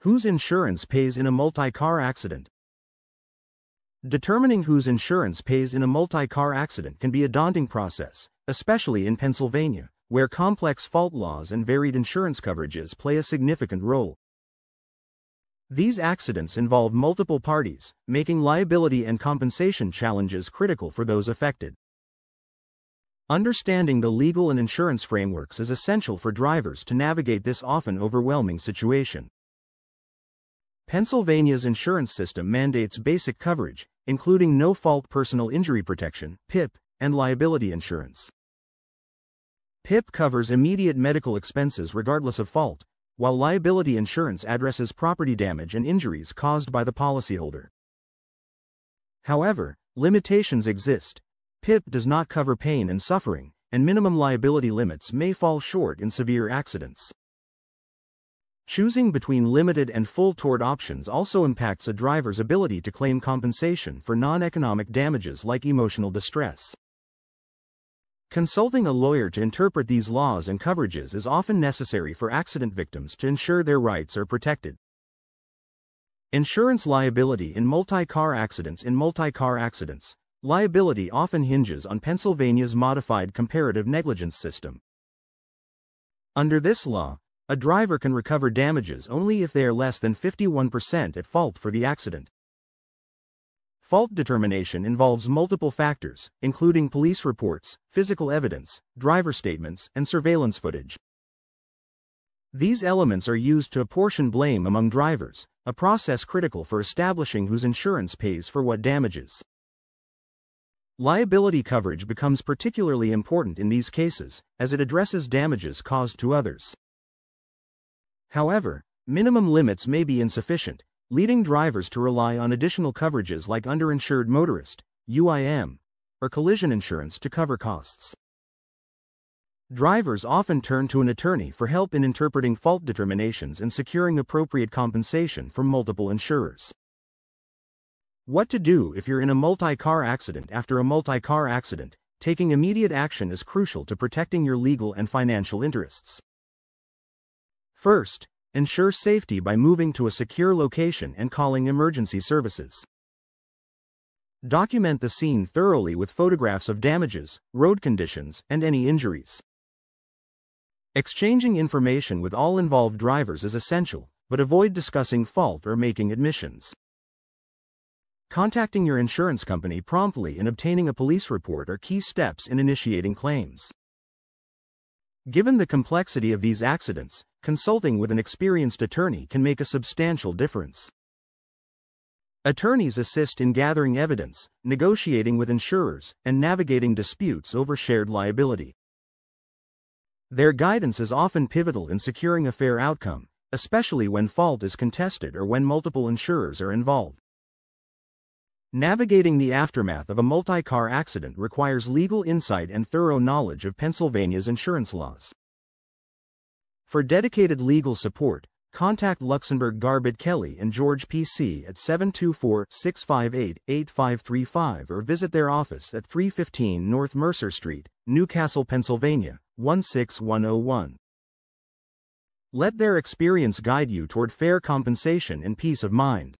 Whose insurance pays in a multi-car accident? Determining whose insurance pays in a multi-car accident can be a daunting process, especially in Pennsylvania, where complex fault laws and varied insurance coverages play a significant role. These accidents involve multiple parties, making liability and compensation challenges critical for those affected. Understanding the legal and insurance frameworks is essential for drivers to navigate this often overwhelming situation. Pennsylvania's insurance system mandates basic coverage, including no-fault personal injury protection, PIP, and liability insurance. PIP covers immediate medical expenses regardless of fault, while liability insurance addresses property damage and injuries caused by the policyholder. However, limitations exist. PIP does not cover pain and suffering, and minimum liability limits may fall short in severe accidents. Choosing between limited and full tort options also impacts a driver's ability to claim compensation for non-economic damages like emotional distress. Consulting a lawyer to interpret these laws and coverages is often necessary for accident victims to ensure their rights are protected. Insurance liability in multi-car accidents. In multi-car accidents, liability often hinges on Pennsylvania's modified comparative negligence system. Under this law, a driver can recover damages only if they are less than 51% at fault for the accident. Fault determination involves multiple factors, including police reports, physical evidence, driver statements, and surveillance footage. These elements are used to apportion blame among drivers, a process critical for establishing whose insurance pays for what damages. Liability coverage becomes particularly important in these cases, as it addresses damages caused to others. However, minimum limits may be insufficient, leading drivers to rely on additional coverages like underinsured motorist, UIM, or collision insurance to cover costs. Drivers often turn to an attorney for help in interpreting fault determinations and securing appropriate compensation from multiple insurers. What to do if you're in a multi-car accident? After a multi-car accident, taking immediate action is crucial to protecting your legal and financial interests. First, ensure safety by moving to a secure location and calling emergency services. Document the scene thoroughly with photographs of damages, road conditions, and any injuries. Exchanging information with all involved drivers is essential, but avoid discussing fault or making admissions. Contacting your insurance company promptly and obtaining a police report are key steps in initiating claims. Given the complexity of these accidents, consulting with an experienced attorney can make a substantial difference. Attorneys assist in gathering evidence, negotiating with insurers, and navigating disputes over shared liability. Their guidance is often pivotal in securing a fair outcome, especially when fault is contested or when multiple insurers are involved. Navigating the aftermath of a multi-car accident requires legal insight and thorough knowledge of Pennsylvania's insurance laws. For dedicated legal support, contact Luxenberg Garbett Kelly and George P.C. at 724-658-8535 or visit their office at 315 North Mercer Street, Newcastle, Pennsylvania, 16101. Let their experience guide you toward fair compensation and peace of mind.